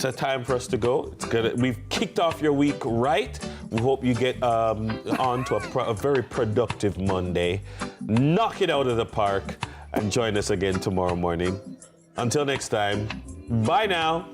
it's a time for us to go. It's good. We've kicked off your week right. We hope you get on to a very productive Monday. Knock it out of the park and join us again tomorrow morning. Until next time, bye now.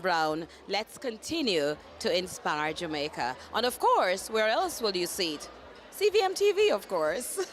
Brown. Let's continue to inspire Jamaica. And of course, where else will you see it? CVM TV, of course.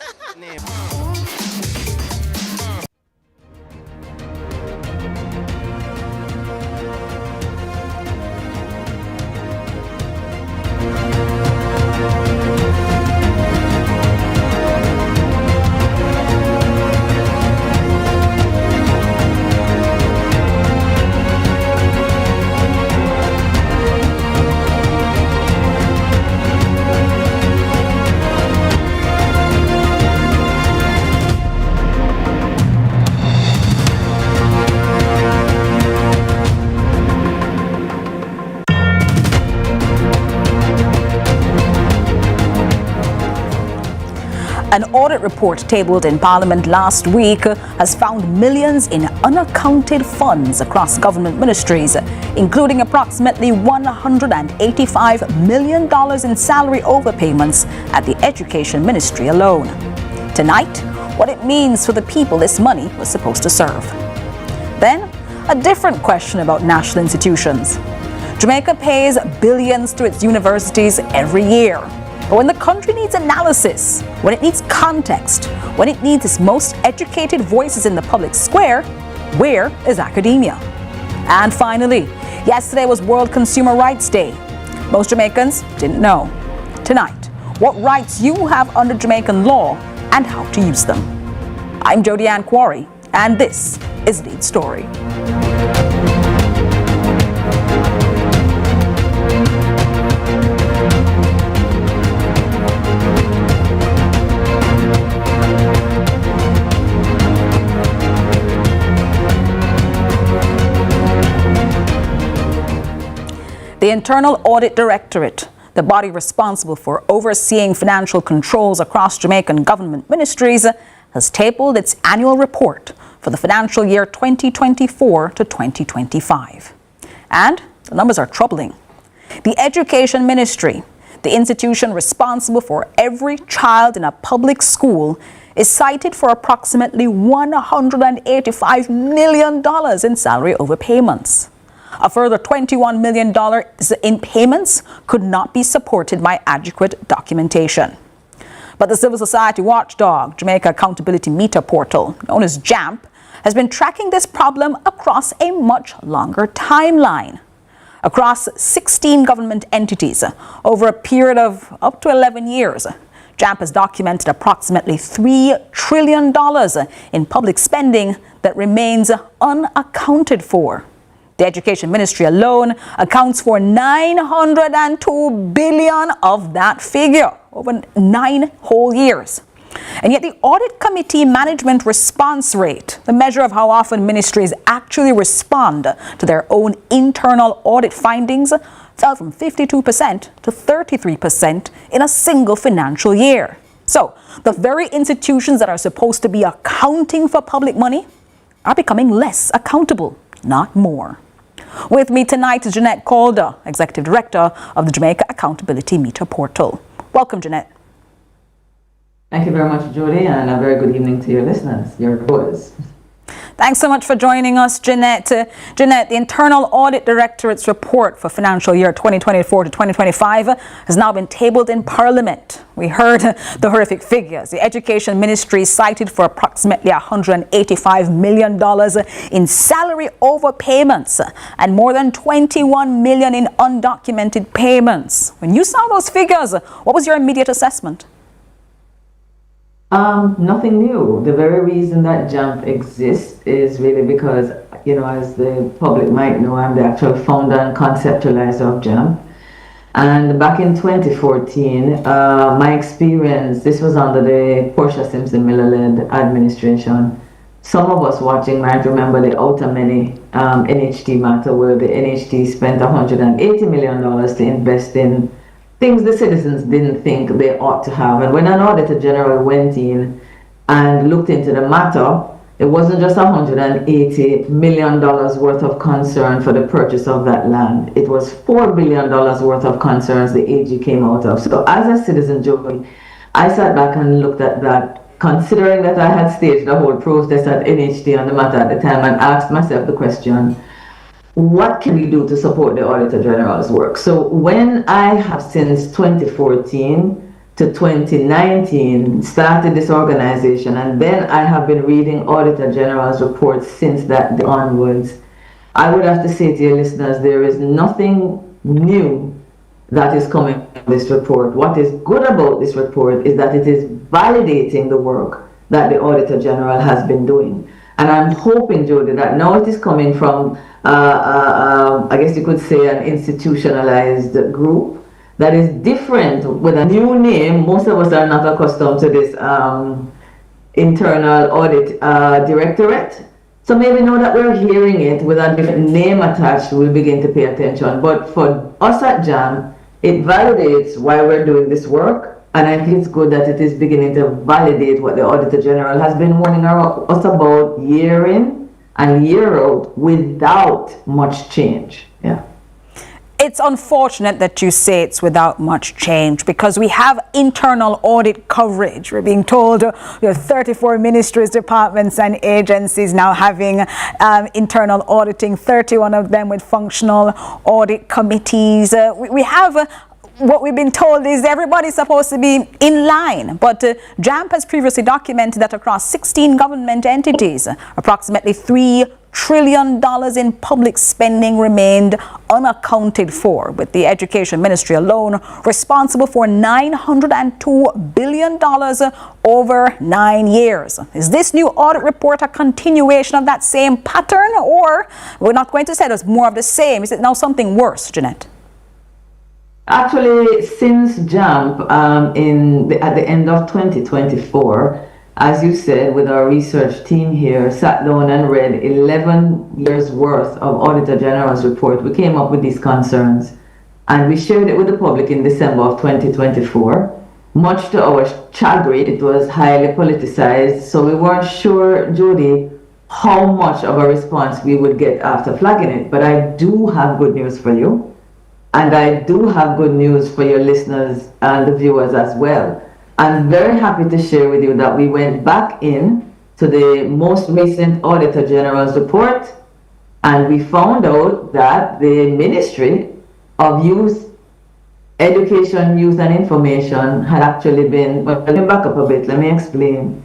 An audit report tabled in Parliament last week has found millions in unaccounted funds across government ministries, including approximately $185 million in salary overpayments at the Education Ministry alone. Tonight, what it means for the people this money was supposed to serve. Then, a different question about national institutions. Jamaica pays billions to its universities every year. But when the country needs analysis, when it needs context, when it needs its most educated voices in the public square, where is academia? And finally, yesterday was World Consumer Rights Day. Most Jamaicans didn't know. Tonight, what rights you have under Jamaican law and how to use them. I'm Jody Ann Quarry, and this is Lead Story. The Internal Audit Directorate, the body responsible for overseeing financial controls across Jamaican government ministries, has tabled its annual report for the financial year 2024 to 2025. And the numbers are troubling. The Education Ministry, the institution responsible for every child in a public school, is cited for approximately $185 million in salary overpayments. A further $21 million in payments could not be supported by adequate documentation. But the civil society watchdog, Jamaica Accountability Meter Portal, known as JAMP, has been tracking this problem across a much longer timeline. Across 16 government entities over a period of up to 11 years, JAMP has documented approximately $3 trillion in public spending that remains unaccounted for. The Education Ministry alone accounts for $902 billion of that figure over 9 whole years. And yet the Audit Committee Management Response Rate, the measure of how often ministries actually respond to their own internal audit findings, fell from 52% to 33% in a single financial year. So the very institutions that are supposed to be accounting for public money are becoming less accountable, not more. With me tonight is Jeanette Calder, Executive Director of the Jamaica Accountability Meter Portal. Welcome, Jeanette. Thank you very much, Jody, and a very good evening to your listeners, your viewers. Thanks so much for joining us, Jeanette. Jeanette, the Internal Audit Directorate's report for financial year 2024 to 2025 has now been tabled in Parliament. We heard the horrific figures. The Education Ministry cited for approximately $185 million in salary overpayments and more than $21 million in undocumented payments. When you saw those figures, what was your immediate assessment? Nothing new. The very reason that JAMP exists is really because, as the public might know, I'm the actual founder and conceptualizer of JAMP. And back in 2014, my experience, this was under the Portia Simpson Miller-led administration. Some of us watching might remember the Outer Many NHT matter, where the NHT spent $180 million to invest in things the citizens didn't think they ought to have. And when an Auditor General went in and looked into the matter, it wasn't just $180 million worth of concern for the purchase of that land. It was $4 billion worth of concerns the AG came out of. So as a citizen, Joey, I sat back and looked at that, considering that I had staged the whole process at NHT on the matter at the time, and asked myself the question, what can we do to support the Auditor General's work? So when I have since 2014 to 2019 started this organization, and then I have been reading Auditor General's reports since that day onwards, I would have to say to your listeners, there is nothing new that is coming from this report. What is good about this report is that it is validating the work that the Auditor General has been doing. And I'm hoping, Jody, that now it is coming from, I guess you could say, an institutionalized group that is different with a new name. Most of us are not accustomed to this Internal Audit Directorate. So maybe now that we're hearing it with a different name attached, we'll begin to pay attention. But for us at JAM, it validates why we're doing this work. And I think it's good that it is beginning to validate what the Auditor General has been warning us about year in and year out without much change. Yeah. It's unfortunate that you say it's without much change, because we have internal audit coverage. We're being told we have 34 ministries, departments and agencies now having internal auditing, 31 of them with functional audit committees. We have what we've been told is everybody's supposed to be in line, but JAMP has previously documented that across 16 government entities, approximately $3 trillion in public spending remained unaccounted for, with the Education Ministry alone responsible for $902 billion over 9 years. Is this new audit report a continuation of that same pattern, or we're not going to say it's more of the same? Is it now something worse, Jeanette? Actually, since JAMP at the end of 2024, as you said, with our research team here, sat down and read 11 years worth of Auditor General's report, we came up with these concerns and we shared it with the public in December of 2024. Much to our chagrin, it was highly politicized, so we weren't sure, Jody, how much of a response we would get after flagging it. But I do have good news for you. And I do have good news for your listeners and the viewers as well. I'm very happy to share with you that we went back in to the most recent Auditor General's report, and we found out that the Ministry of Youth, Education, Youth and Information had actually been, well, let me back up a bit, let me explain.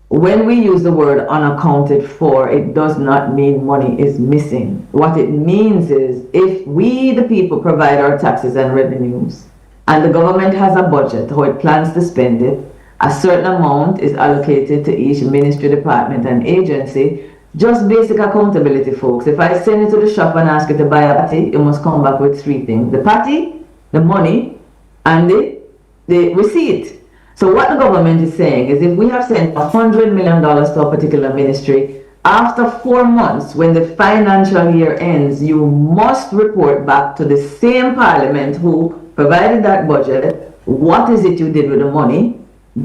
When we use the word unaccounted for, it does not mean money is missing. What it means is if we, the people, provide our taxes and revenues, and the government has a budget, how it plans to spend it, a certain amount is allocated to each ministry, department, and agency. Just basic accountability, folks. If I send you to the shop and ask you to buy a patty, you must come back with 3 things. The patty, the money, and the receipt. So what the government is saying is if we have sent $100 million to a particular ministry, after 4 months, when the financial year ends, you must report back to the same parliament who provided that budget. What is it you did with the money?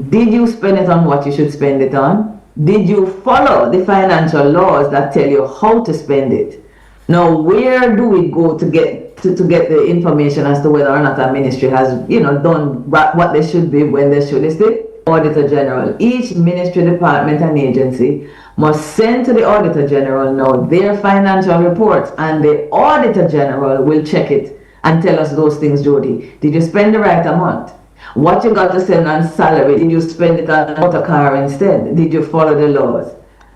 Did you spend it on what you should spend it on? Did you follow the financial laws that tell you how to spend it? Now, where do we go to get the information as to whether or not a ministry has, done what they should be when they should? It's the Auditor General. Each ministry, department, and agency must send to the Auditor General now their financial reports, and the Auditor General will check it and tell us those things, Jody. Did you spend the right amount? What you got to send on salary, did you spend it on a motor car instead? Did you follow the laws?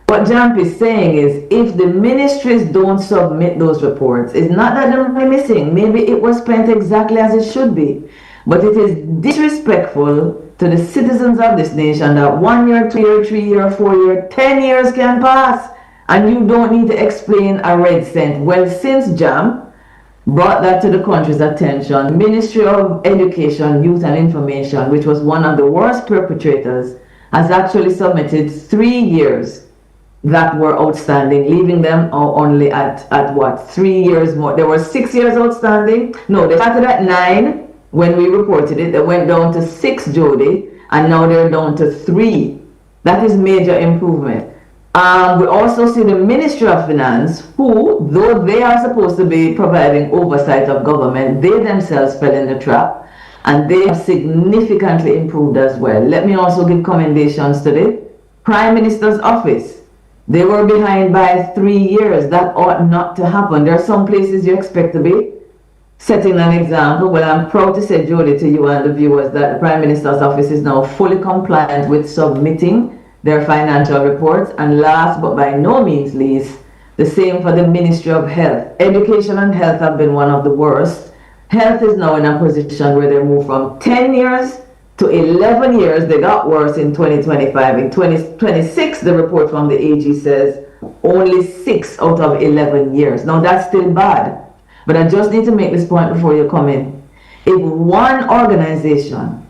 What Jamp is saying is, if the ministries don't submit those reports, it's not that they're missing. Maybe it was spent exactly as it should be. But it is disrespectful to the citizens of this nation that 1 year, 2 year, 3 year, 4 year, 10 years can pass and you don't need to explain a red cent. Well, since Jamp brought that to the country's attention, Ministry of Education, Youth and Information, which was one of the worst perpetrators, has actually submitted 3 years that were outstanding, leaving them only at what, 3 years more. There were 6 years outstanding. No, they started at 9 when we reported it. They went down to 6, Jody, and now they're down to 3. That is major improvement. We also see the Ministry of Finance, who, though they are supposed to be providing oversight of government, they themselves fell in the trap, and they have significantly improved as well. Let me also give commendations to the Prime Minister's office. They were behind by 3 years. That ought not to happen. There are some places you expect to be setting an example. Well, I'm proud to say, Jody, to you and the viewers, that the Prime Minister's office is now fully compliant with submitting their financial reports. And last but by no means least, the same for the Ministry of Health. Education and health have been one of the worst. Health is now in a position where they moved from 10 years to 11 years. They got worse in 2025. In 2026, the report from the AG says only 6 out of 11 years. Now that's still bad, but I just need to make this point before you come in. If one organization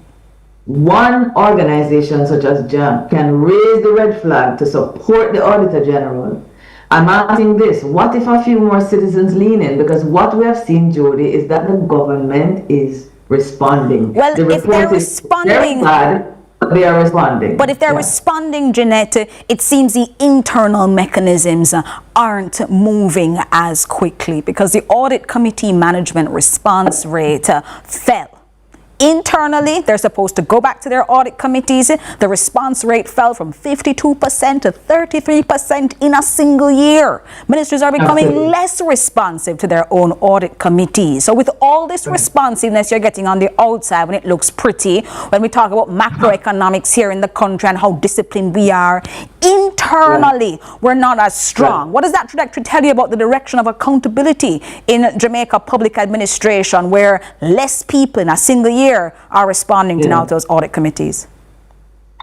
such as JAM can raise the red flag to support the Auditor General, I'm asking this: what if a few more citizens lean in? Because what we have seen, Jody, is that the government is responding. Well, the if they're responding, bad, they are responding. But if they're responding, Jeanette, it seems the internal mechanisms aren't moving as quickly, because the audit committee management response rate fell. Internally, they're supposed to go back to their audit committees. The response rate fell from 52% to 33% in a single year. Ministries are becoming less responsive to their own audit committees. So with all this responsiveness you're getting on the outside, when it looks pretty, when we talk about macroeconomics here in the country and how disciplined we are, internally, we're not as strong. What does that trajectory tell you about the direction of accountability in Jamaica public administration, where less people in a single year are responding to now those audit committees?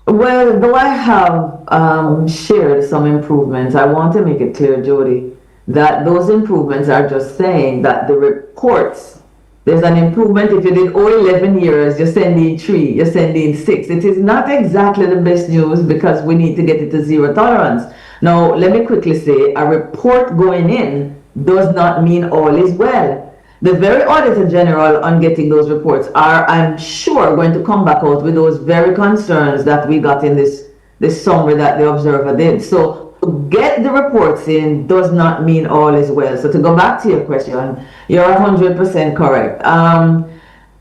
Well, though I have shared some improvements, I want to make it clear, Jody, that those improvements are just saying that the reports, there's an improvement. If you did 11 years, you're sending 3, you're sending 6. It is not exactly the best news, because we need to get it to zero tolerance. Now, let me quickly say, a report going in does not mean all is well. The very Auditor General on getting those reports are, I'm sure, going to come back out with those very concerns that we got in this summary that the Observer did. So to get the reports in does not mean all is well. So to go back to your question, you're 100% correct.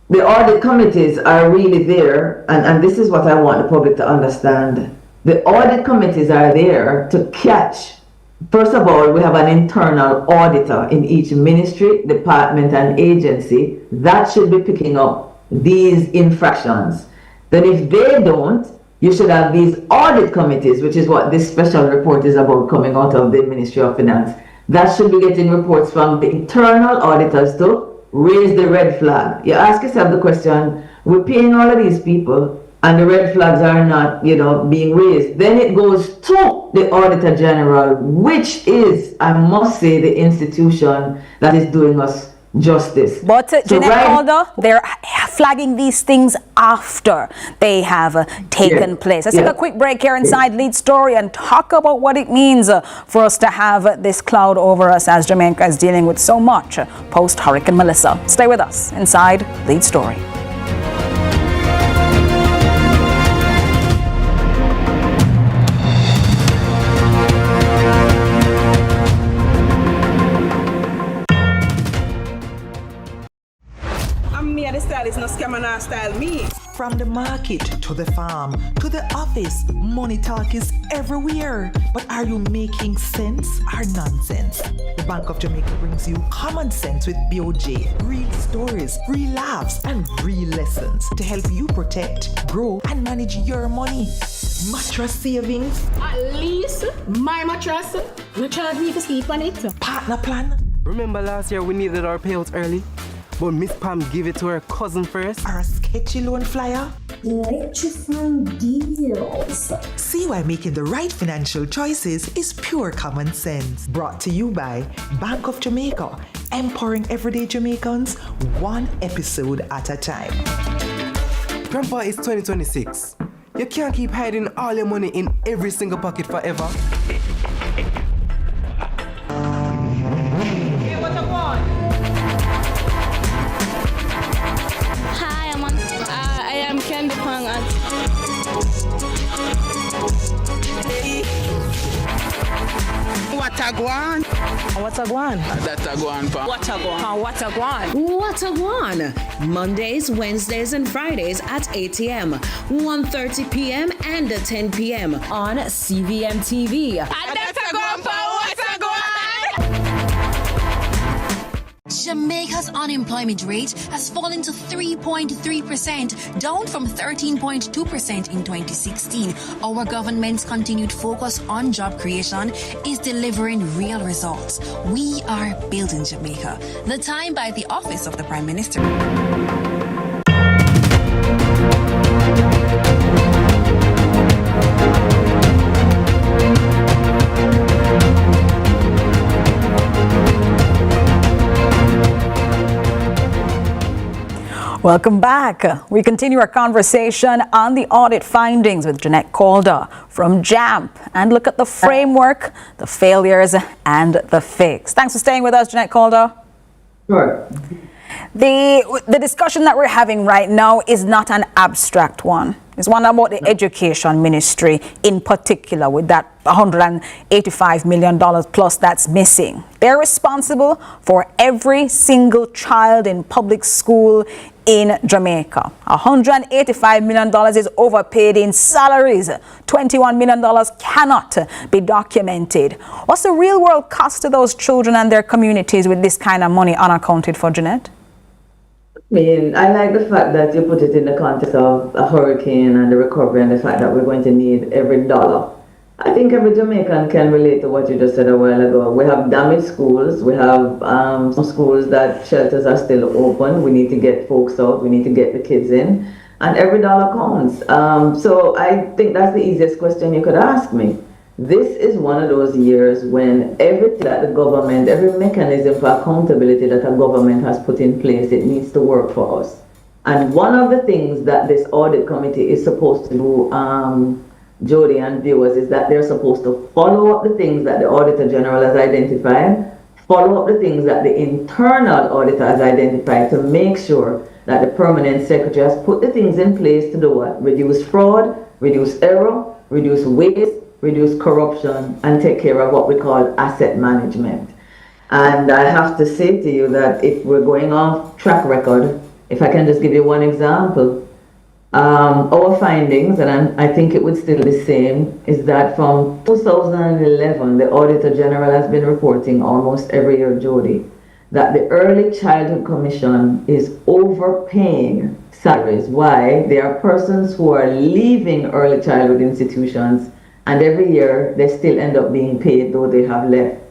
The audit committees are really there, and this is what I want the public to understand. The audit committees are there to catch. First of all, we have an internal auditor in each ministry, department, and agency that should be picking up these infractions. Then if they don't, you should have these audit committees, which is what this special report is about, coming out of the Ministry of Finance. That should be getting reports from the internal auditors to raise the red flag. You ask yourself the question, we're paying all of these people, and the red flags are not, being raised. Then it goes to the Auditor General, which is, I must say, the institution that is doing us justice. But Jeanette Calder, they're flagging these things after they have taken place. Let's take a quick break here inside Lead Story and talk about what it means for us to have this cloud over us as Jamaica is dealing with so much post-Hurricane Melissa. Stay with us inside Lead Story. And me and the stylist no scam and style me. From the market to the farm to the office, money talk is everywhere. But are you making sense or nonsense? The Bank of Jamaica brings you common sense with BOJ. Real stories, real laughs, and real lessons to help you protect, grow, and manage your money. Mattress savings. At least my mattress, you charge me to sleep on it. Partner plan. Remember last year we needed our payouts early? But Miss Pam gave it to her cousin first. Or a sketchy loan flyer. Electrifying deals. See why making the right financial choices is pure common sense. Brought to you by Bank of Jamaica, empowering everyday Jamaicans one episode at a time. Grandpa, it's 2026. You can't keep hiding all your money in every single pocket forever. Hey, what I want? Hi, I am Candy Pang. What I want? What's a guan? That's a guan pa. What a go. What I want? What a one! Mondays, Wednesdays, and Fridays at 8 a.m., 1:30 p.m., and 10 p.m. on CVM TV. And that's a guan pa. What a guan? Jamaica's unemployment rate has fallen to 3.3%, down from 13.2% in 2016. Our government's continued focus on job creation is delivering real results. We are building Jamaica. The Time by the Office of the Prime Minister. Welcome back. We continue our conversation on the audit findings with Jeanette Calder from JAMP and look at the framework, the failures, and the fix. Thanks for staying with us, Jeanette Calder. Sure. The discussion that we're having right now is not an abstract one. It's one about the education ministry in particular, with that $185 million plus that's missing. They're responsible for every single child in public school in Jamaica. $185 million is overpaid in salaries. $21 million cannot be documented. What's the real world cost to those children and their communities with this kind of money unaccounted for, Jeanette? I mean, I like the fact that you put it in the context of a hurricane and the recovery and the fact that we're going to need every dollar. I think every Jamaican can relate to what you just said a while ago. We have damaged schools. We have some schools that shelters are still open. We need to get folks out. We need to get the kids in. And every dollar counts. So I think that's the easiest question you could ask me. This is one of those years when everything that the government, every mechanism for accountability that a government has put in place, it needs to work for us. And one of the things that this audit committee is supposed to do, Jody and viewers, is that they're supposed to follow up the things that the Auditor General has identified, follow up the things that the internal auditor has identified to make sure that the permanent secretary has put the things in place to do what? Reduce fraud, reduce error, reduce waste, reduce corruption, and take care of what we call asset management. And I have to say to you that if we're going off track record, if I can just give you one example, our findings, and I think it would still be the same, is that from 2011, the Auditor General has been reporting almost every year, Jody, that the Early Childhood Commission is overpaying salaries. Why? There are persons who are leaving early childhood institutions, and every year they still end up being paid though they have left.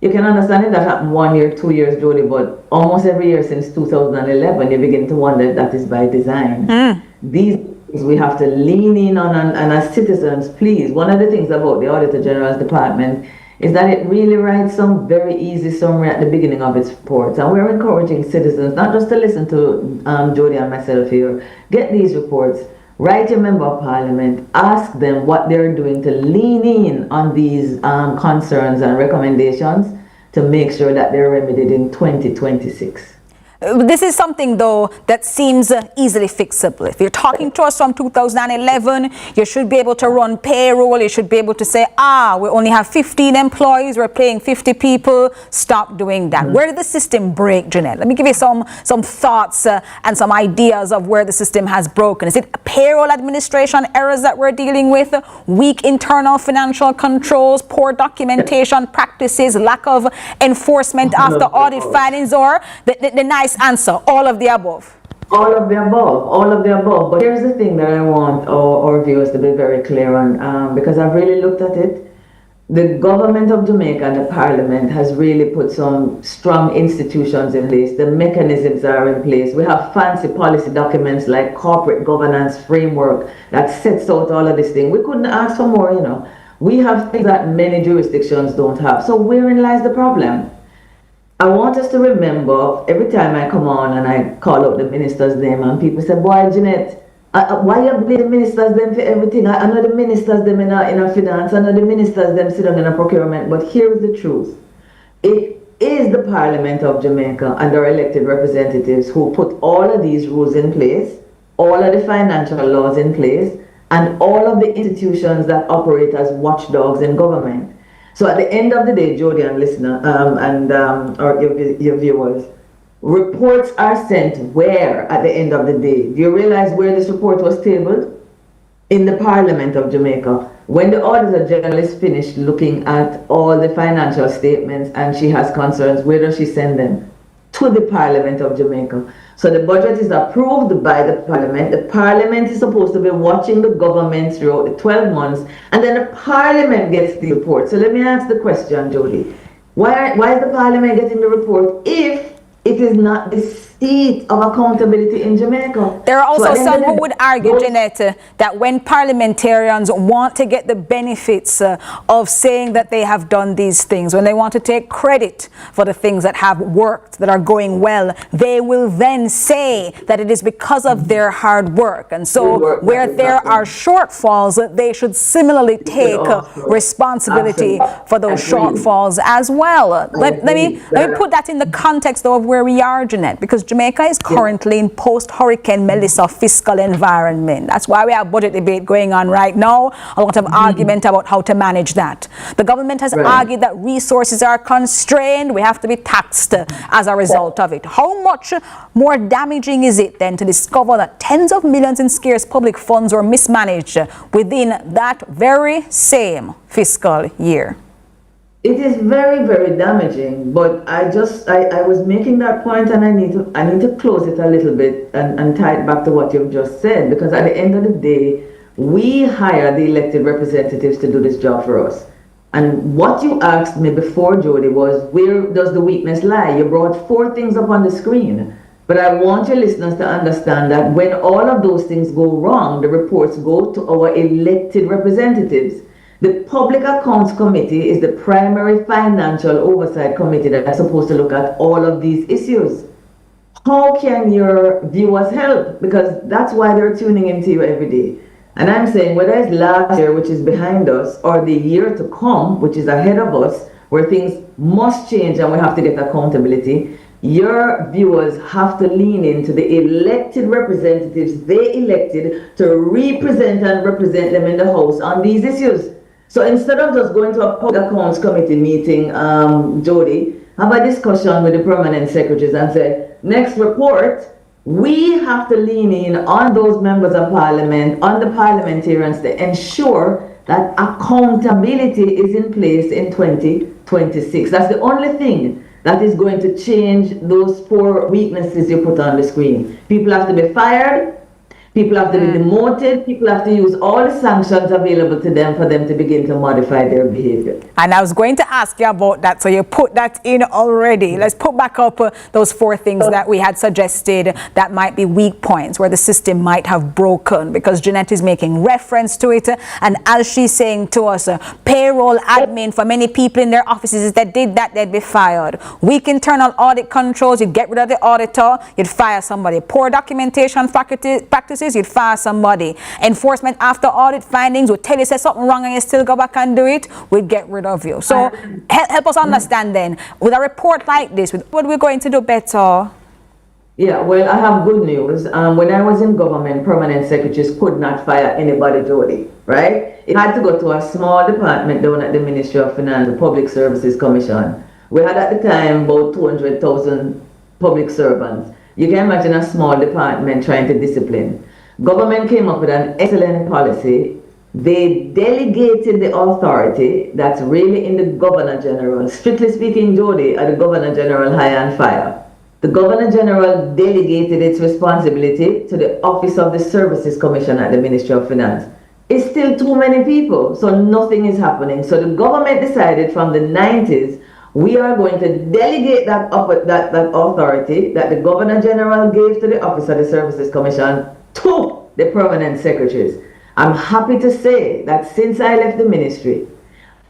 You can understand it, that happened 1 year, 2 years, Jody, but almost every year since 2011, you begin to wonder if that is by design. These things we have to lean in on, and as citizens, please, one of the things about the Auditor General's department is that it really writes some very easy summary at the beginning of its reports. And we're encouraging citizens not just to listen to Jody and myself here, get these reports, write your member of parliament, ask them what they're doing to lean in on these concerns and recommendations to make sure that they're remedied in 2026. This is something, though, that seems easily fixable. If you're talking to us from 2011, you should be able to run payroll. You should be able to say, we only have 15 employees. We're paying 50 people. Stop doing that. Where did the system break, Jeanette? Let me give you some thoughts and some ideas of where the system has broken. Is it payroll administration errors that we're dealing with? Weak internal financial controls, poor documentation practices, lack of enforcement after audit findings, or the nice answer, all of the above? All of the above, all of the above. But here's the thing that I want our viewers to be very clear on, because I've really looked at it. The government of Jamaica and the parliament has really put some strong institutions in place. The mechanisms are in place. We have fancy policy documents like corporate governance framework that sets out all of this thing. We couldn't ask for more, you know. We have things that many jurisdictions don't have. So wherein lies the problem? I want us to remember, every time I come on and I call out the minister's name and people say, boy, Jeanette, why you blame the ministers them for everything? I know the ministers them in a finance, I know the ministers them sit down in a procurement, but here is the truth. It is the Parliament of Jamaica and their elected representatives who put all of these rules in place, all of the financial laws in place, and all of the institutions that operate as watchdogs in government. So at the end of the day, Jody and listener, or your viewers, reports are sent where at the end of the day? Do you realize where this report was tabled? In the Parliament of Jamaica. When the Auditor General is finished looking at all the financial statements and she has concerns, where does she send them? To the Parliament of Jamaica. So the budget is approved by the Parliament. The Parliament is supposed to be watching the government throughout the 12 months, and then the Parliament gets the report. So let me ask the question, Jody. Why is the Parliament getting the report if it is not the seat of accountability in Jamaica? There are also some who would argue, Jeanette, that when parliamentarians want to get the benefits of saying that they have done these things, when they want to take credit for the things that have worked, that are going well, they will then say that it is because of their hard work. And so where there are shortfalls, they should similarly take responsibility for those shortfalls as well. Let me put that in the context, though, of where we are, Jeanette, because Jamaica is currently in post-Hurricane Melissa fiscal environment. That's why we have budget debate going on right now, a lot of argument about how to manage that. The government has argued that resources are constrained. We have to be taxed as a result of it. How much more damaging is it then to discover that tens of millions in scarce public funds were mismanaged within that very same fiscal year? It is very, very damaging, but I was making that point, and I need to close it a little bit and tie it back to what you've just said, because at the end of the day, we hire the elected representatives to do this job for us. And what you asked me before, Jody, was where does the weakness lie? You brought 4 things up on the screen. But I want your listeners to understand that when all of those things go wrong, the reports go to our elected representatives. The Public Accounts Committee is the primary financial oversight committee that is supposed to look at all of these issues. How can your viewers help? Because that's why they're tuning into you every day. And I'm saying whether it's last year, which is behind us, or the year to come, which is ahead of us, where things must change and we have to get accountability, your viewers have to lean into the elected representatives they elected to represent and represent them in the House on these issues. So instead of just going to a Public Accounts Committee meeting, Jody, have a discussion with the permanent secretaries and say, next report, we have to lean in on those members of parliament, on the parliamentarians to ensure that accountability is in place in 2026. That's the only thing that is going to change those 4 weaknesses you put on the screen. People have to be fired. People have to be demoted. People have to use all the sanctions available to them for them to begin to modify their behavior. And I was going to ask you about that, so you put that in already. Let's put back up those 4 things that we had suggested that might be weak points, where the system might have broken, because Jeanette is making reference to it. And as she's saying to us, payroll admin for many people in their offices, if they did that, they'd be fired. Weak internal audit controls, you'd get rid of the auditor, you'd fire somebody. Poor documentation practices, you'd fire somebody. Enforcement after audit findings would tell you say something wrong and you still go back and do it, we'd get rid of you. So help us understand then, with a report like this, what we're going to do better? Yeah, well, I have good news. When I was in government, permanent secretaries could not fire anybody, Jody, right? It had to go to a small department down at the Ministry of Finance, the Public Services Commission. We had at the time about 200,000 public servants. You can imagine a small department trying to discipline. Government came up with an excellent policy. They delegated the authority that's really in the Governor General. Strictly speaking, Jody, at the Governor General high and fire. The Governor General delegated its responsibility to the Office of the Services Commission at the Ministry of Finance. It's still too many people, so nothing is happening. So the government decided from the 90s, we are going to delegate that authority that the Governor General gave to the Office of the Services Commission to the permanent secretaries. I'm happy to say that since I left the ministry,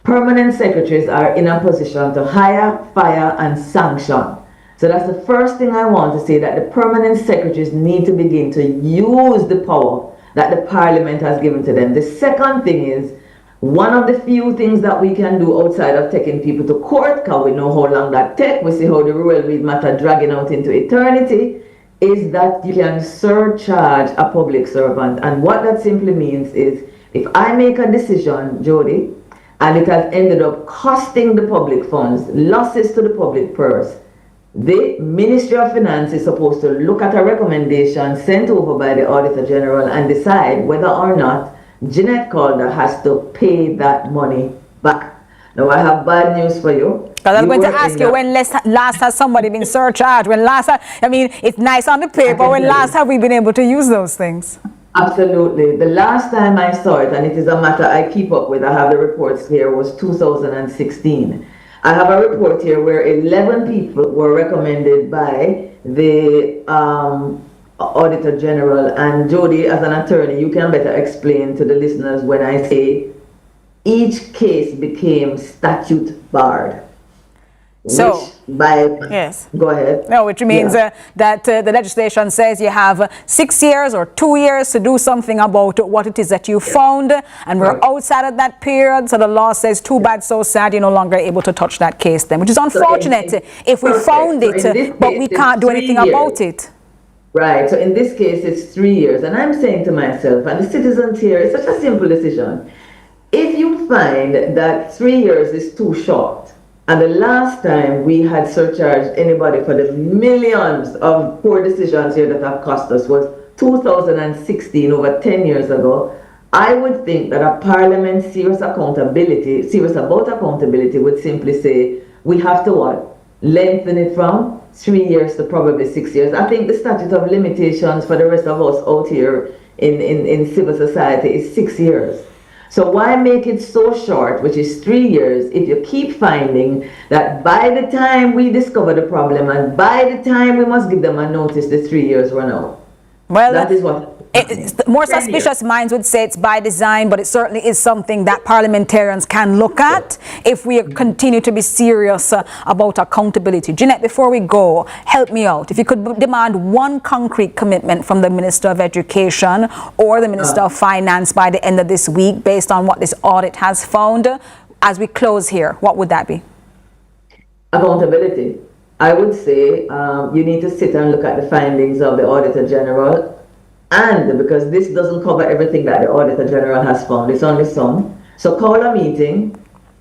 permanent secretaries are in a position to hire, fire, and sanction. So that's the first thing I want to say, that the permanent secretaries need to begin to use the power that the Parliament has given to them. The second thing is, one of the few things that we can do outside of taking people to court, because we know how long that takes, we see how the railway matter dragging out into eternity, is that you can surcharge a public servant. And what that simply means is, if I make a decision, Jody, and it has ended up costing the public funds, losses to the public purse, the Ministry of Finance is supposed to look at a recommendation sent over by the Auditor General and decide whether or not Jeanette Calder has to pay that money back. Now, I have bad news for you. Because I'm going to ask you, when last has somebody been surcharged? When last, I mean, it's nice on the paper, when last have we been able to use those things? Absolutely. The last time I saw it, and it is a matter I keep up with, I have the reports here, was 2016. I have a report here where 11 people were recommended by the Auditor General. And Jody, as an attorney, you can better explain to the listeners when I say each case became statute barred. So, yes. Go ahead. No, which means that the legislation says you have 6 years or 2 years to do something about what it is that you found, and we're outside of that period. So the law says, too bad, so sad, you're no longer able to touch that case then, which is unfortunate if we found it, but we can't do anything about it. Right. So in this case, it's 3 years. And I'm saying to myself, and the citizens here, it's such a simple decision. If you find that 3 years is too short, and the last time we had surcharged anybody for the millions of poor decisions here that have cost us was 2016, over 10 years ago, I would think that a Parliament serious about accountability would simply say, we have to what? Lengthen it from 3 years to probably 6 years. I think the statute of limitations for the rest of us out here in civil society is 6 years. So why make it so short, which is 3 years, if you keep finding that by the time we discover the problem and by the time we must give them a notice, the 3 years run out? Well, that is what... More suspicious minds would say it's by design, but it certainly is something that parliamentarians can look at if we continue to be serious about accountability. Jeanette, before we go, help me out. If you could demand one concrete commitment from the Minister of Education or the Minister of Finance by the end of this week, based on what this audit has found, as we close here, what would that be? Accountability. I would say you need to sit and look at the findings of the Auditor General. And because this doesn't cover everything that the Auditor General has found, it's only some. So call a meeting,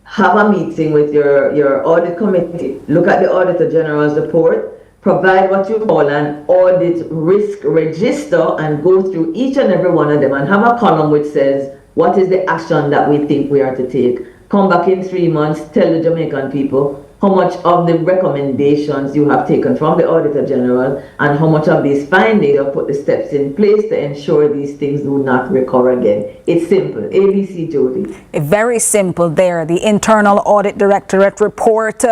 have a meeting with your audit committee, look at the Auditor General's report, provide what you call an audit risk register, and go through each and every one of them and have a column which says, what is the action that we think we are to take? Come back in 3 months, tell the Jamaican people how much of the recommendations you have taken from the Auditor General and how much of these findings you have put the steps in place to ensure these things do not recur again. It's simple. ABC, Jody. Very simple there. The Internal Audit Directorate report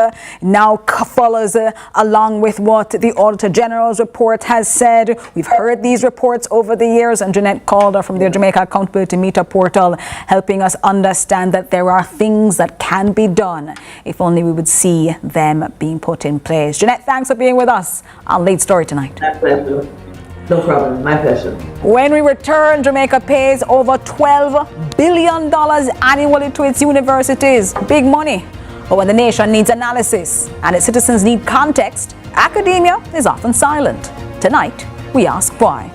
now follows along with what the Auditor General's report has said. We've heard these reports over the years, and Jeanette Calder from the Jamaica Accountability Meter portal helping us understand that there are things that can be done if only we would see them being put in place. Jeanette, thanks for being with us on Lead Story tonight. My pleasure. No problem. My pleasure. When we return, Jamaica pays over $12 billion annually to its universities. Big money. But when the nation needs analysis and its citizens need context, academia is often silent. Tonight, we ask why.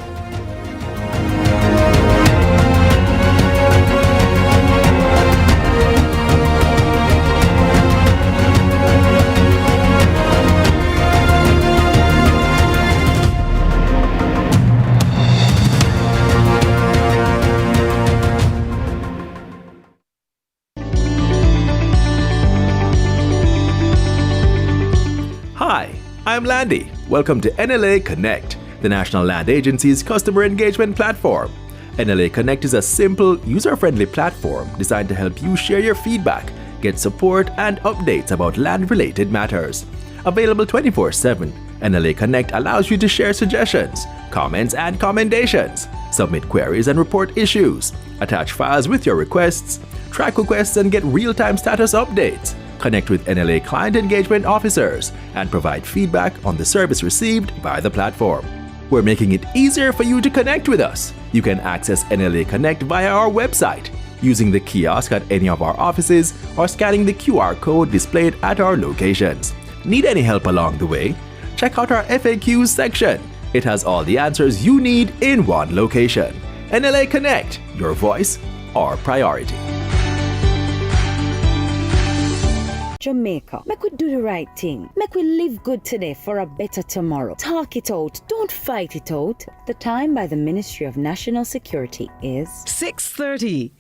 Hi, I'm Landy. Welcome to NLA Connect, the National Land Agency's customer engagement platform. NLA Connect is a simple, user-friendly platform designed to help you share your feedback, get support, and updates about land-related matters. Available 24/7, NLA Connect allows you to share suggestions, comments, and commendations, submit queries and report issues, attach files with your requests, track requests and get real-time status updates, connect with NLA client engagement officers, and provide feedback on the service received by the platform. We're making it easier for you to connect with us. You can access NLA Connect via our website, using the kiosk at any of our offices or scanning the QR code displayed at our locations. Need any help along the way? Check out our FAQs section. It has all the answers you need in one location. NLA Connect, your voice, our priority. Jamaica. Make we do the right thing. Make we live good today for a better tomorrow. Talk it out. Don't fight it out. The time by the Ministry of National Security is 6:30.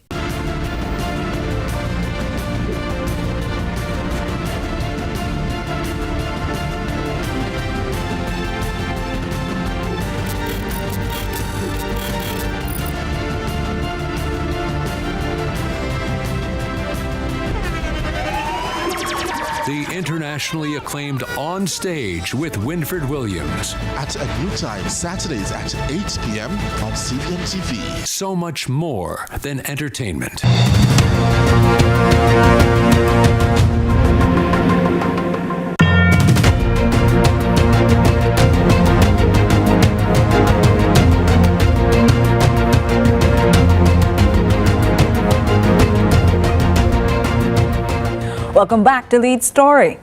The internationally acclaimed On Stage with Winfred Williams. At a new time, Saturdays at 8 p.m. on CVM TV. So much more than entertainment. Welcome back to Lead Story.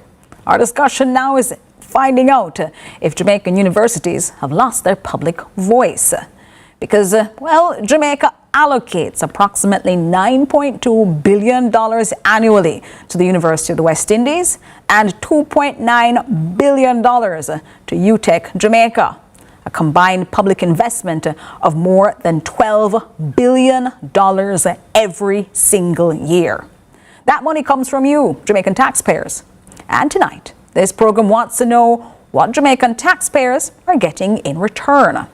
Our discussion now is finding out if Jamaican universities have lost their public voice. Because, Jamaica allocates approximately $9.2 billion annually to the University of the West Indies and $2.9 billion to UTech Jamaica, a combined public investment of more than $12 billion every single year. That money comes from you, Jamaican taxpayers. And tonight, this program wants to know what Jamaican taxpayers are getting in return.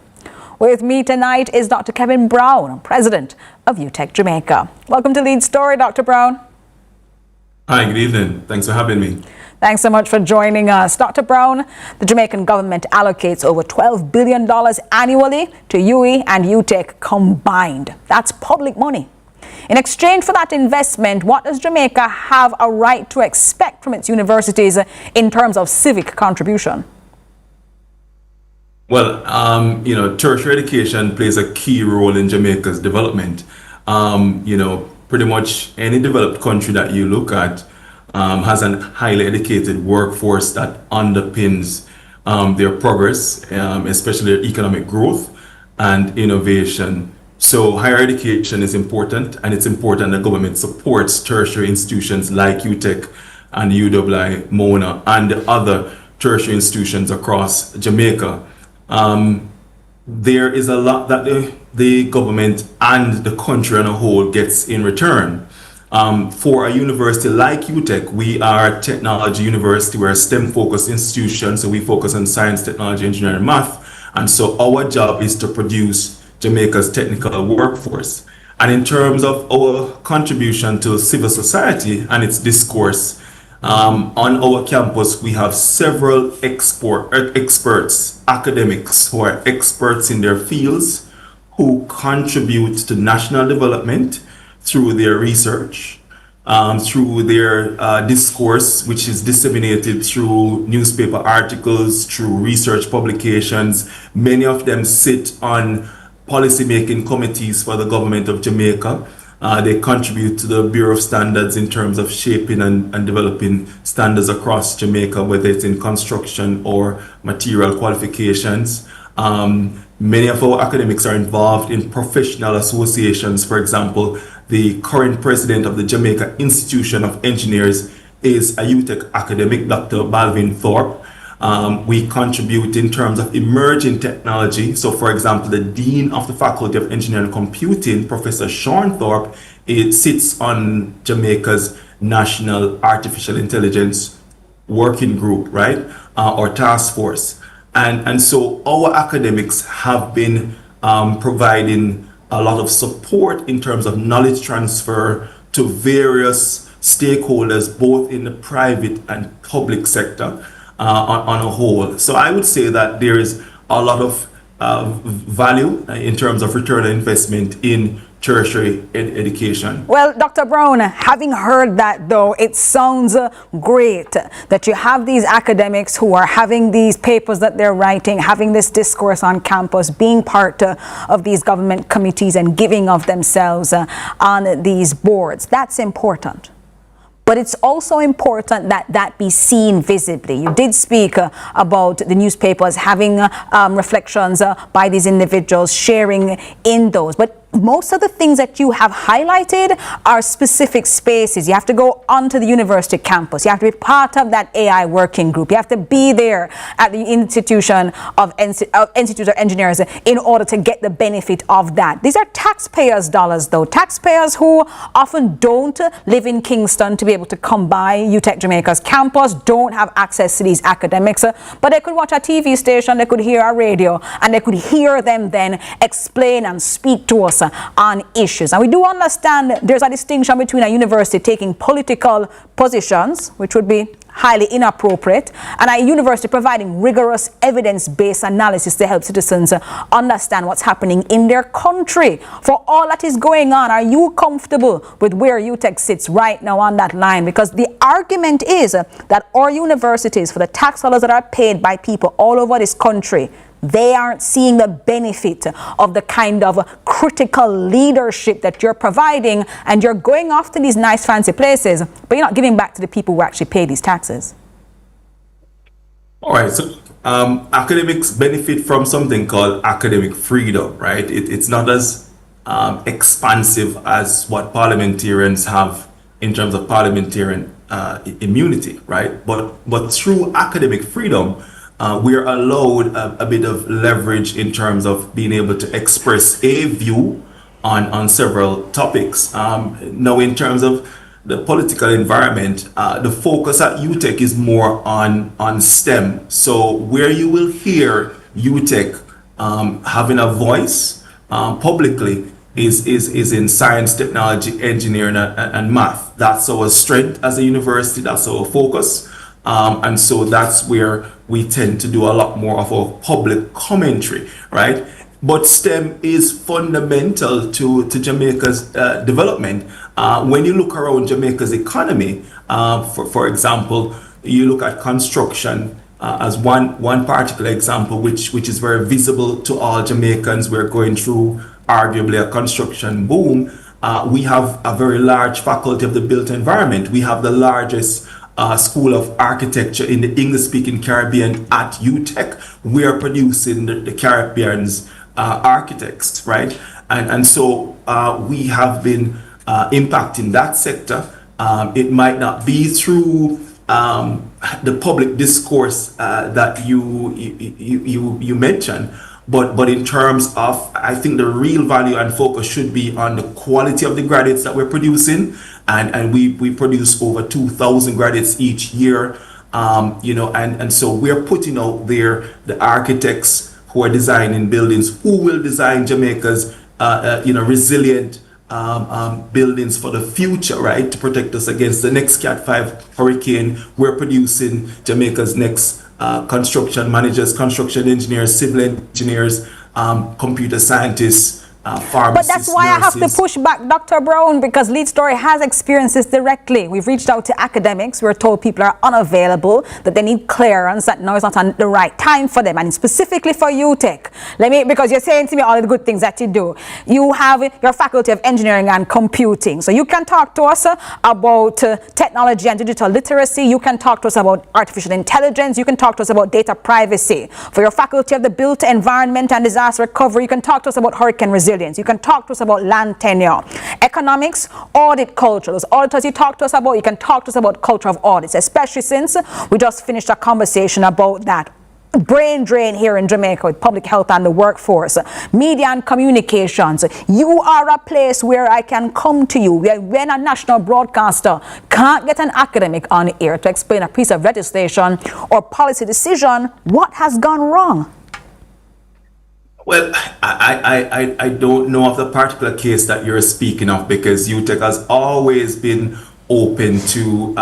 With me tonight is Dr. Kevin Brown, President of UTech Jamaica. Welcome to Lead Story, Dr. Brown. Hi, good evening. Thanks for having me. Thanks so much for joining us. Dr. Brown, the Jamaican government allocates over $12 billion annually to UE and UTech combined. That's public money. In exchange for that investment, what does Jamaica have a right to expect from its universities in terms of civic contribution? Well, tertiary education plays a key role in Jamaica's development. Pretty much any developed country that you look at has a highly educated workforce that underpins their progress, especially their economic growth and innovation. So higher education is important, and it's important that government supports tertiary institutions like UTech and UWI, MONA, and the other tertiary institutions across Jamaica. There is a lot that the government and the country on a whole gets in return. For a university like UTech, we are a technology university. We're a STEM-focused institution, so we focus on science, technology, engineering, and math. And so our job is to produce Jamaica's technical workforce. And in terms of our contribution to civil society and its discourse, on our campus, we have several experts, academics who are experts in their fields, who contribute to national development through their research, through their discourse, which is disseminated through newspaper articles, through research publications. Many of them sit on policy-making committees for the government of Jamaica. They contribute to the Bureau of Standards in terms of shaping and developing standards across Jamaica, whether it's in construction or material qualifications. Many of our academics are involved in professional associations. For example, the current president of the Jamaica Institution of Engineers is a UTEC academic, Dr. Balvin Thorpe. We contribute in terms of emerging technology. So, for example, the Dean of the Faculty of Engineering and Computing, Professor Sean Thorpe, sits on Jamaica's National Artificial Intelligence Working Group, right? Or task force. And so our academics have been providing a lot of support in terms of knowledge transfer to various stakeholders, both in the private and public sector on a whole. So I would say that there is a lot of value in terms of return on investment in tertiary education. Well, Dr. Brown, having heard that though, it sounds great that you have these academics who are having these papers that they're writing, having this discourse on campus, being part of these government committees and giving of themselves on these boards. That's important. But it's also important that that be seen visibly. You did speak about the newspapers having reflections by these individuals, sharing in those. But most of the things that you have highlighted are specific spaces. You have to go onto the university campus. You have to be part of that AI working group. You have to be there at the Institute of Engineers in order to get the benefit of that. These are taxpayers' dollars, though. Taxpayers who often don't live in Kingston to be able to come by UTEC Jamaica's campus, don't have access to these academics, but they could watch a TV station, they could hear a radio, and they could hear them then explain and speak to us on issues. And we do understand there's a distinction between a university taking political positions, which would be highly inappropriate, and a university providing rigorous evidence-based analysis to help citizens understand what's happening in their country. For all that is going on, are you comfortable with where UTEC sits right now on that line? Because the argument is that our universities, for the tax dollars that are paid by people all over this country, they aren't seeing the benefit of the kind of critical leadership that you're providing, and you're going off to these nice fancy places, but you're not giving back to the people who actually pay these taxes. All right, so academics benefit from something called academic freedom, right? It's not as expansive as what parliamentarians have in terms of parliamentarian immunity, right? But through academic freedom, we're allowed a bit of leverage in terms of being able to express a view on several topics. Now, in terms of the political environment, the focus at UTEC is more on STEM. So where you will hear UTEC having a voice publicly is in science, technology, engineering, and math. That's our strength as a university. That's our focus. And so that's where we tend to do a lot more of our public commentary, right? But STEM is fundamental to Jamaica's development. When you look around Jamaica's economy, for example, you look at construction as one particular example, which is very visible to all Jamaicans. We're going through arguably a construction boom. We have a very large faculty of the built environment. We have the largest School of Architecture in the English-speaking Caribbean at UTEC. We are producing the Caribbean's architects, right? And so we have been impacting that sector. It might not be through the public discourse that you mentioned, but in terms of, I think the real value and focus should be on the quality of the graduates that we're producing. And we produce over 2,000 graduates each year, and so we're putting out there the architects who are designing buildings, who will design Jamaica's, resilient buildings for the future, right, to protect us against the next Cat 5 hurricane. We're producing Jamaica's next construction managers, construction engineers, civil engineers, computer scientists, pharmacists, But that's why I have to push back, Dr. Brown, because Lead Story has experienced this directly. We've reached out to academics. We're told people are unavailable, that they need clearance, that now is not the right time for them, and specifically for UTech. Because you're saying to me all the good things that you do. You have your Faculty of Engineering and Computing. So you can talk to us about technology and digital literacy. You can talk to us about artificial intelligence. You can talk to us about data privacy. For your Faculty of the Built Environment and Disaster Recovery, you can talk to us about hurricane resilience. You can talk to us about land tenure. Economics, audit culture. Those auditors you talk to us about, you can talk to us about culture of audits, especially since we just finished a conversation about that. Brain drain here in Jamaica with public health and the workforce, media and communications. You are a place where I can come to you. When a national broadcaster can't get an academic on air to explain a piece of legislation or policy decision, what has gone wrong? Well, I don't know of the particular case that you're speaking of, because UTech has always been open to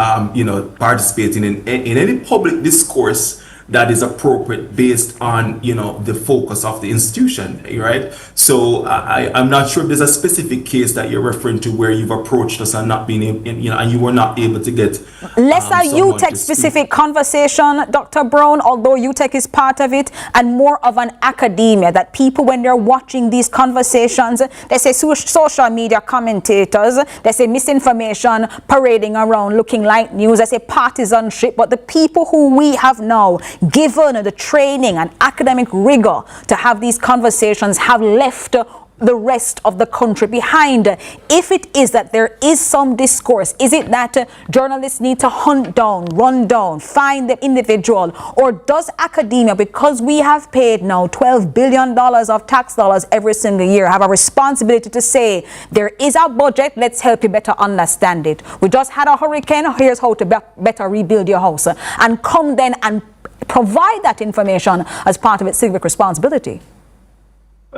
participating in any public discourse that is appropriate based on the focus of the institution, right? So I'm not sure if there's a specific case that you're referring to where you've approached us and not been and you were not able to get less a UTech specific conversation, Dr. Brown, although UTech is part of it, and more of an academia, that people, when they're watching these conversations, they say social media commentators, they say misinformation parading around looking like news, they say partisanship, but the people who we have now given the training and academic rigor to have these conversations have left the rest of the country behind. If it is that there is some discourse, is it that journalists need to hunt down, run down, find the individual, or does academia, because we have paid now $12 billion of tax dollars every single year, have a responsibility to say there is a budget, let's help you better understand it. We just had a hurricane, here's how to better rebuild your house, and come then and provide that information as part of its civic responsibility.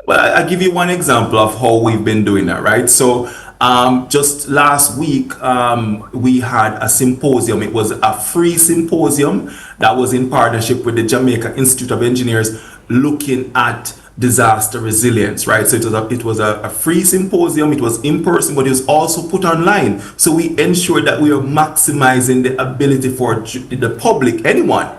Well, I'll give you one example of how we've been doing that, right? So just last week, we had a symposium. It was a free symposium that was in partnership with the Jamaica Institute of Engineers, looking at disaster resilience, right? So it was a free symposium. It was in person, but it was also put online. So we ensured that we are maximizing the ability for the public, anyone,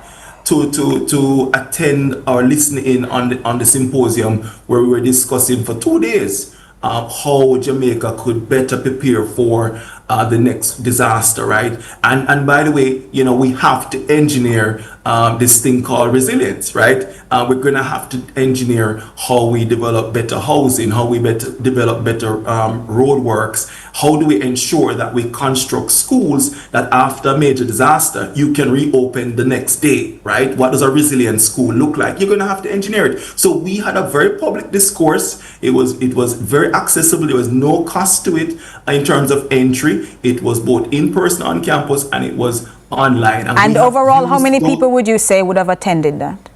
to attend or listen in on the symposium, where we were discussing for 2 days how Jamaica could better prepare for the next disaster, right? And by the way, we have to engineer this thing called resilience, right? We're going to have to engineer how we develop better housing, how we develop better roadworks. How do we ensure that we construct schools that after a major disaster, you can reopen the next day, right? What does a resilient school look like? You're going to have to engineer it. So we had a very public discourse. It was very accessible. There was no cost to it in terms of entry. It was both in person on campus, and it was online. And overall, how many people would you say would have attended that?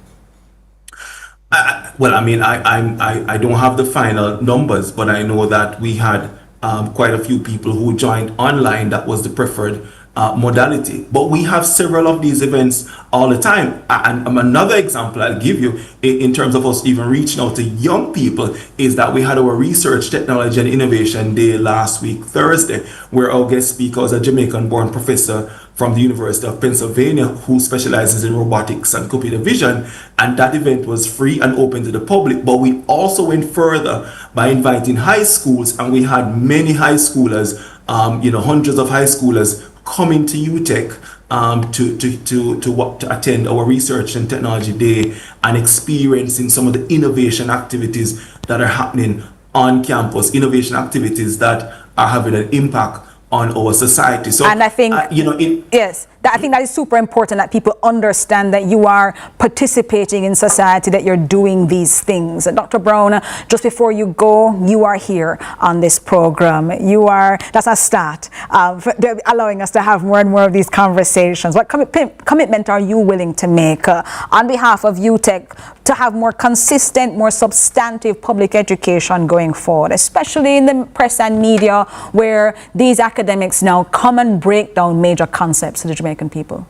Well, I mean, I don't have the final numbers, but I know that we had quite a few people who joined online. That was the preferred modality. But we have several of these events all the time. And another example I'll give you in terms of us even reaching out to young people is that we had our Research, Technology and Innovation Day last week, Thursday, where our guest speaker was a Jamaican-born professor from the University of Pennsylvania who specializes in robotics and computer vision. And that event was free and open to the public. But we also went further by inviting high schools, and we had many high schoolers, hundreds of high schoolers coming to UTech to attend our Research and Technology Day and experiencing some of the innovation activities that are happening on campus, innovation activities that are having an impact on our society. So, and I think, I think that is super important, that people understand that you are participating in society, that you're doing these things. Dr. Brown, just before you go, you are here on this program. That's a start of allowing us to have more and more of these conversations. What commitment are you willing to make on behalf of UTech to have more consistent, more substantive public education going forward, especially in the press and media, where these academics now come and break down major concepts to the Jamaican people?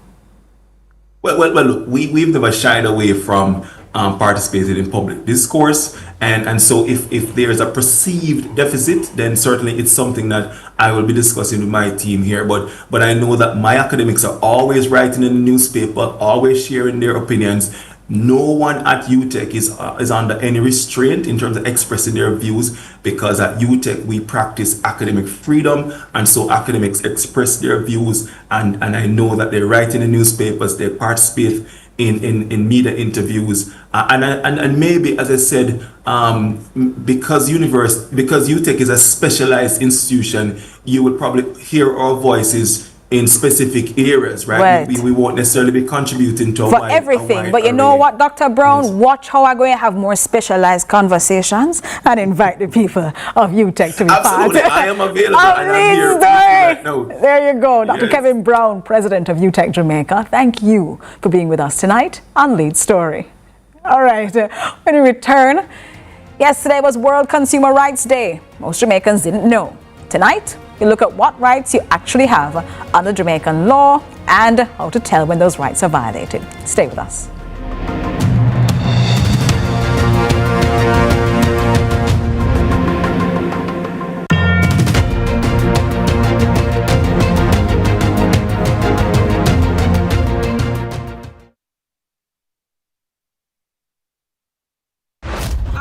Well, look, we've never shied away from participated in public discourse. And so if there is a perceived deficit, then certainly it's something that I will be discussing with my team here. But I know that my academics are always writing in the newspaper, always sharing their opinions. No one at UTech is under any restraint in terms of expressing their views, because at UTech we practice academic freedom, and so academics express their views, and I know that they write in the newspapers, they participate in media interviews, and maybe, as I said, because UTech is a specialized institution, you will probably hear our voices in specific areas, right? We won't necessarily be contributing to for everything. But you know what, Dr. Brown? Yes. Watch how I'm going to have more specialized conversations and invite the people of UTech to be Absolutely. part. I am available and I'm here right now. There you go. Dr. Kevin Brown, President of UTech Jamaica. Thank you for being with us tonight on Lead Story. All right. When we return, yesterday was World Consumer Rights Day. Most Jamaicans didn't know. Tonight, we look at what rights you actually have under Jamaican law and how to tell when those rights are violated. Stay with us.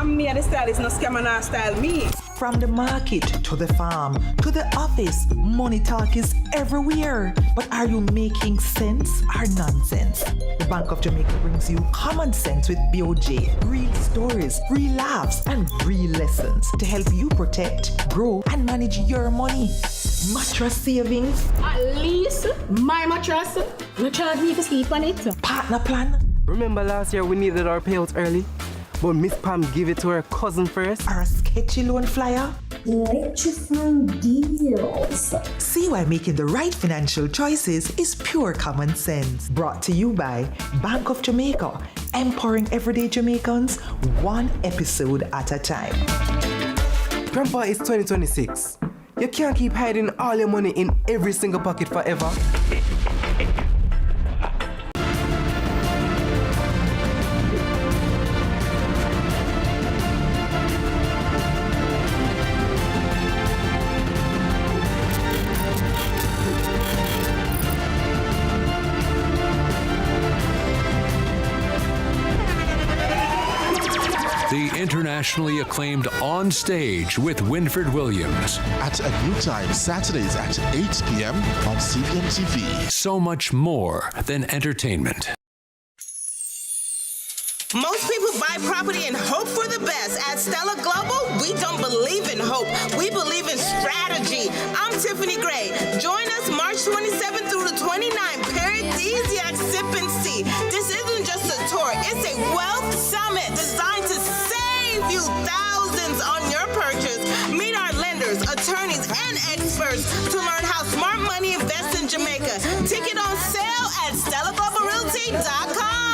Me and the style is no scam and style me. From the market to the farm to the office, money talk is everywhere. But are you making sense or nonsense? The Bank of Jamaica brings you common sense with BOJ. Real stories, real laughs, and real lessons to help you protect, grow, and manage your money. Mattress savings. At least my mattress. No charge me to sleep on it. Partner plan. Remember last year we needed our payouts early? But Miss Pam gave it to her cousin first. Or a sketchy loan flyer. Electrifying deals. See why making the right financial choices is pure common sense. Brought to you by Bank of Jamaica, empowering everyday Jamaicans one episode at a time. Grandpa, it's 2026. You can't keep hiding all your money in every single pocket forever. The internationally acclaimed On Stage with Winfred Williams. At a new time, Saturdays at 8 p.m. on CVM TV. So much more than entertainment. Most people buy property and hope for the best. At Stella Global, we don't believe in hope. We believe in strategy. I'm Tiffany Gray. Join us March 27th through the 29th. Paradisiac Sip and See. This isn't just a tour. It's a wealth summit designed to save you thousands on your purchase. Meet our lenders, attorneys, and experts to learn how smart money invests in Jamaica. Ticket on sale at StellaGlobalRealty.com.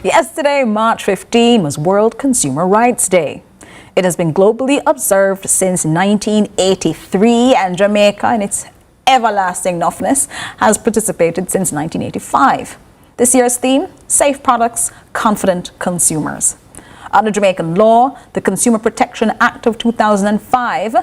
Yesterday, March 15, was World Consumer Rights Day. It has been globally observed since 1983, and Jamaica, in its everlasting enoughness, has participated since 1985. This year's theme, Safe Products, Confident Consumers. Under Jamaican law, the Consumer Protection Act of 2005,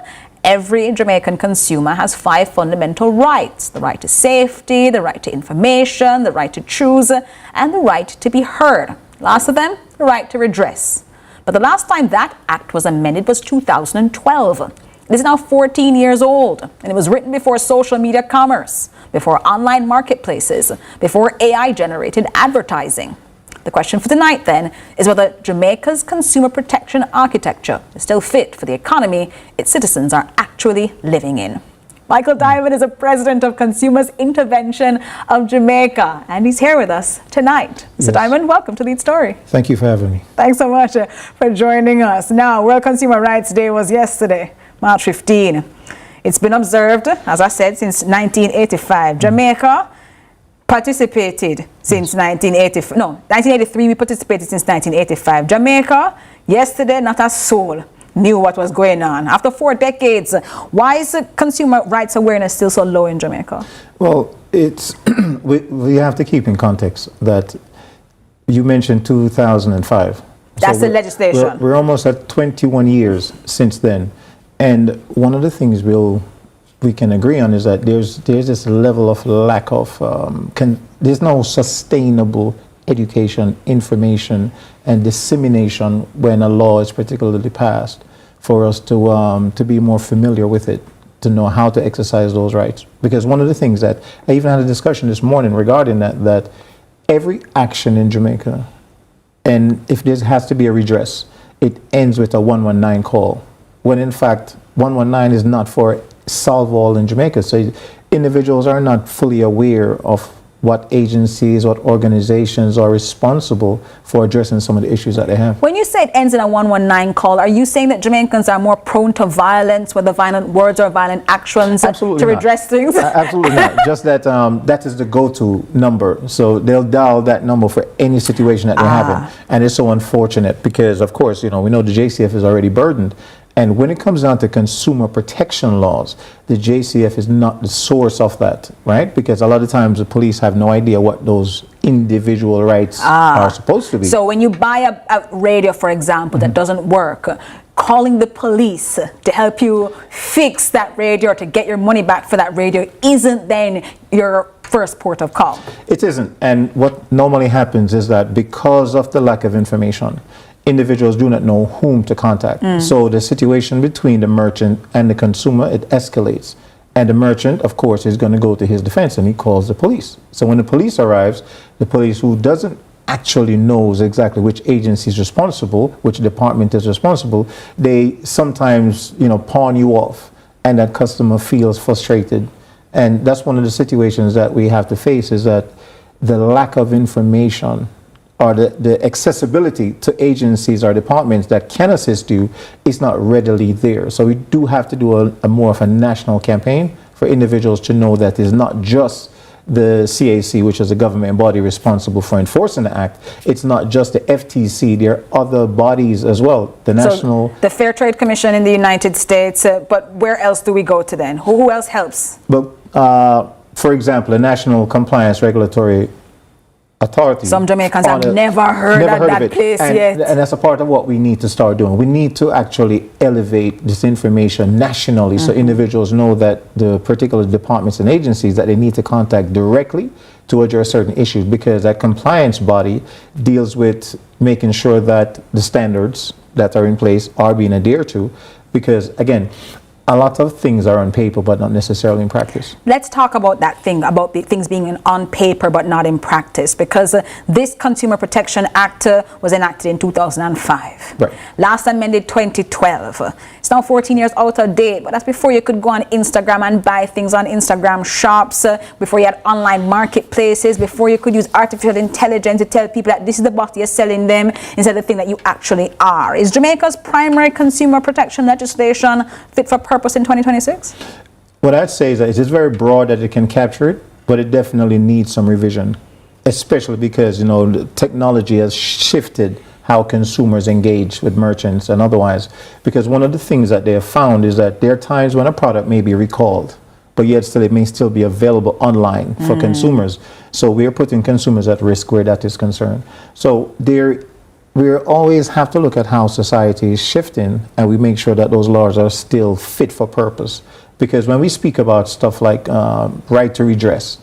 every Jamaican consumer has 5 fundamental rights: the right to safety, the right to information, the right to choose, and the right to be heard. Last of them, the right to redress. But the last time that act was amended was 2012. It is now 14 years old, and it was written before social media commerce, before online marketplaces, before AI-generated advertising. The question for tonight, then, is whether Jamaica's consumer protection architecture is still fit for the economy its citizens are actually living in. Michael Diamond is the president of Consumers Intervention of Jamaica, and he's here with us tonight. Mr. Diamond, welcome to Lead Story. Thank you for having me. Thanks so much for joining us. Now, World Consumer Rights Day was yesterday, March 15. It's been observed, as I said, since 1985. Jamaica participated since 1980. No, 1983 we participated since 1985. Jamaica, yesterday not a soul knew what was going on. After 4 decades, why is the consumer rights awareness still so low in Jamaica? Well, it's we have to keep in context that you mentioned 2005. That's the legislation. We're almost at 21 years since then. And one of the things we can agree on is that there's this level of lack of, there's no sustainable education, information, and dissemination when a law is particularly passed for us to be more familiar with it, to know how to exercise those rights. Because one of the things that, I even had a discussion this morning regarding that every action in Jamaica, and if there has to be a redress, it ends with a 119 call, when in fact 119 is not for solve all in Jamaica. So individuals are not fully aware of what agencies, what organizations are responsible for addressing some of the issues that they have. When you say it ends in a 119 call, are you saying that Jamaicans are more prone to violence, whether violent words or violent actions, to redress things? Absolutely not. Just that that is the go-to number. So they'll dial that number for any situation that they're having. And it's so unfortunate because, of course, we know the JCF is already burdened. And when it comes down to consumer protection laws, the JCF is not the source of that, right? Because a lot of times the police have no idea what those individual rights are supposed to be. So when you buy a radio, for example, that doesn't work, calling the police to help you fix that radio or to get your money back for that radio isn't then your first port of call. It isn't. And what normally happens is that because of the lack of information, individuals do not know whom to contact. So the situation between the merchant and the consumer, it escalates. And the merchant, of course, is going to go to his defense and he calls the police. So when the police arrives, the police, who doesn't actually knows exactly which agency is responsible, which department is responsible, they sometimes, pawn you off, and that customer feels frustrated. And that's one of the situations that we have to face, is that the lack of information or the accessibility to agencies or departments that can assist you is not readily there. So we do have to do a more of a national campaign for individuals to know that it's not just the CAC, which is a government body responsible for enforcing the act. It's not just the FTC. There are other bodies as well. The national... So the Fair Trade Commission in the United States, but where else do we go to then? Who else helps? But, for example, the National Compliance Regulatory Authority. Some Jamaicans have never heard of that place yet. And that's a part of what we need to start doing. We need to actually elevate this information nationally so individuals know that the particular departments and agencies that they need to contact directly to address certain issues, because that compliance body deals with making sure that the standards that are in place are being adhered to, because, again, a lot of things are on paper but not necessarily in practice. Let's talk about that thing, about the things being on paper but not in practice, because this Consumer Protection Act was enacted in 2005. Right. Last amended 2012. It's now 14 years out of date, but that's before you could go on Instagram and buy things on Instagram shops, before you had online marketplaces, before you could use artificial intelligence to tell people that this is the bottle you're selling them instead of the thing that you actually are. Is Jamaica's primary consumer protection legislation fit for purpose in 2026? What I'd say is that it is very broad that it can capture it, but it definitely needs some revision, especially because, the technology has shifted how consumers engage with merchants and otherwise. Because one of the things that they have found is that there are times when a product may be recalled, but yet still it may still be available online for consumers. So we are putting consumers at risk where that is concerned. So we always have to look at how society is shifting, and we make sure that those laws are still fit for purpose. Because when we speak about stuff like right to redress,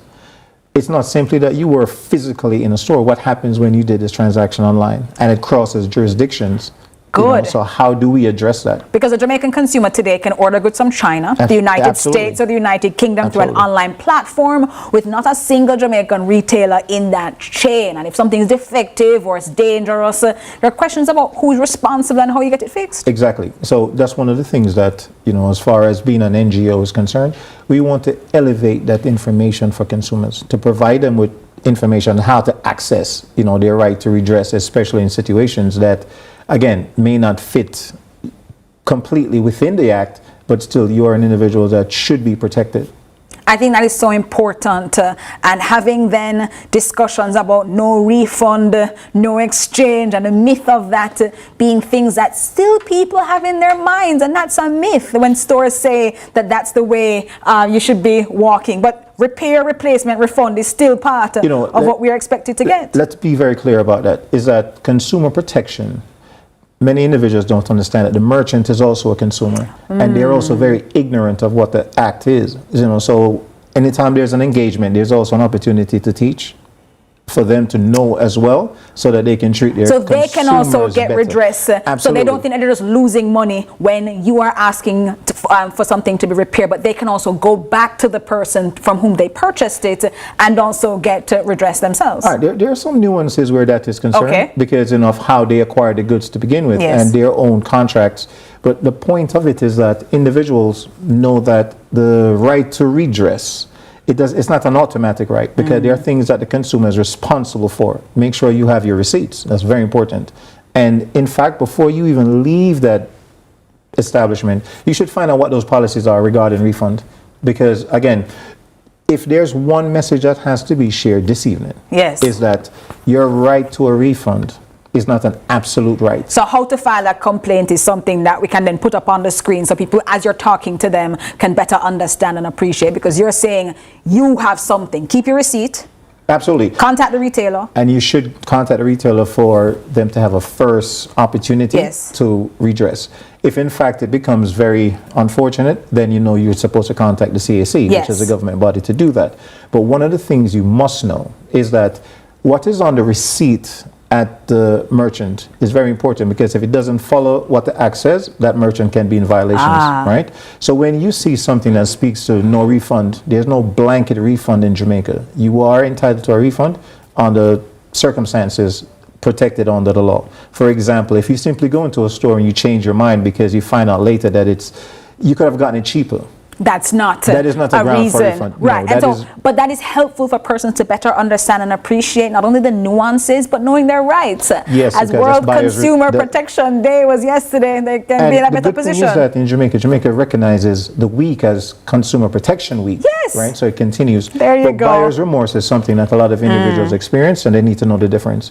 it's not simply that you were physically in a store. What happens when you did this transaction online and it crosses jurisdictions? Good. So how do we address that? Because a Jamaican consumer today can order goods from China, the United States, or the United Kingdom through an online platform with not a single Jamaican retailer in that chain. And if something is defective or it's dangerous, there are questions about who's responsible and how you get it fixed. Exactly. So that's one of the things that, as far as being an NGO is concerned, we want to elevate that information for consumers, to provide them with information on how to access, their right to redress, especially in situations that, again, may not fit completely within the act, but still you are an individual that should be protected. I think that is so important, and having then discussions about no refund, no exchange, and the myth of that being things that still people have in their minds, and that's a myth when stores say that that's the way you should be walking. But repair, replacement, refund is still part of what we are expected to get. Let's be very clear about that, is that consumer protection, many individuals don't understand that the merchant is also a consumer, and they're also very ignorant of what the act is. So anytime there's an engagement, there's also an opportunity to teach, for them to know as well, so that they can treat their so they can also get better. redress. Absolutely. So they don't think that they're just losing money when you are asking for something to be repaired, but they can also go back to the person from whom they purchased it and also get redress themselves. All right, there are some nuances where that is concerned, because of how they acquired the goods to begin with, and their own contracts. But the point of it is that individuals know that the right to redress, it's not an automatic right, because there are things that the consumer is responsible for. Make sure you have your receipts. That's very important. And in fact, before you even leave that establishment, you should find out what those policies are regarding refund. Because again, if there's one message that has to be shared this evening, is that your right to a refund is not an absolute right. So how to file a complaint is something that we can then put up on the screen, so people, as you're talking to them, can better understand and appreciate, because you're saying you have something. Keep your receipt. Absolutely. Contact the retailer. And you should contact the retailer for them to have a first opportunity to redress. If in fact it becomes very unfortunate, then you know you're supposed to contact the CAC, which is a government body, to do that. But one of the things you must know is that what is on the receipt at the merchant is very important, because if it doesn't follow what the act says, that merchant can be in violations, right? So when you see something that speaks to no refund, there's no blanket refund in Jamaica. You are entitled to a refund under circumstances protected under the law. For example, if you simply go into a store and you change your mind because you find out later that you could have gotten it cheaper, that's not that is not a ground for refund. Right. No, and so, but that is helpful for persons to better understand and appreciate not only the nuances, but knowing their rights. Yes, as World Consumer Protection Day was yesterday, they can be in a better position. The good thing is that in Jamaica recognizes the week as Consumer Protection Week. Yes. Right? So it continues. There you go. Buyer's remorse is something that a lot of individuals experience, and they need to know the difference.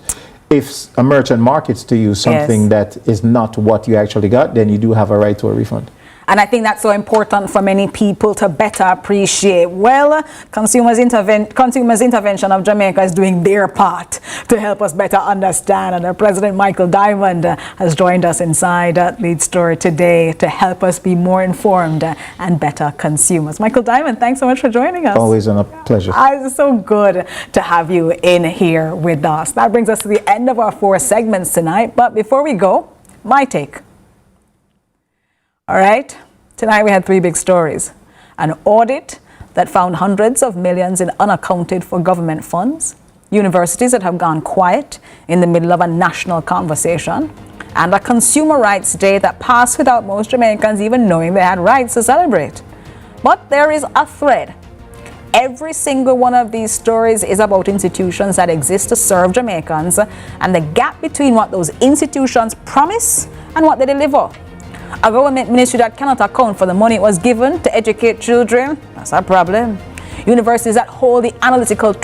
If a merchant markets to you something that is not what you actually got, then you do have a right to a refund. And I think that's so important for many people to better appreciate. Well, Consumers Intervention of Jamaica is doing their part to help us better understand. And President Michael Diamond has joined us inside Lead Story today to help us be more informed and better consumers. Michael Diamond, thanks so much for joining us. Always a pleasure. It's so good to have you in here with us. That brings us to the end of our 4 segments tonight. But before we go, my take. All right, tonight we had 3 big stories. An audit that found hundreds of millions in unaccounted for government funds, universities that have gone quiet in the middle of a national conversation, and a Consumer Rights Day that passed without most Jamaicans even knowing they had rights to celebrate. But there is a thread. Every single one of these stories is about institutions that exist to serve Jamaicans, and the gap between what those institutions promise and what they deliver. A government ministry that cannot account for the money it was given to educate children, that's a problem. Universities that hold the analytical tools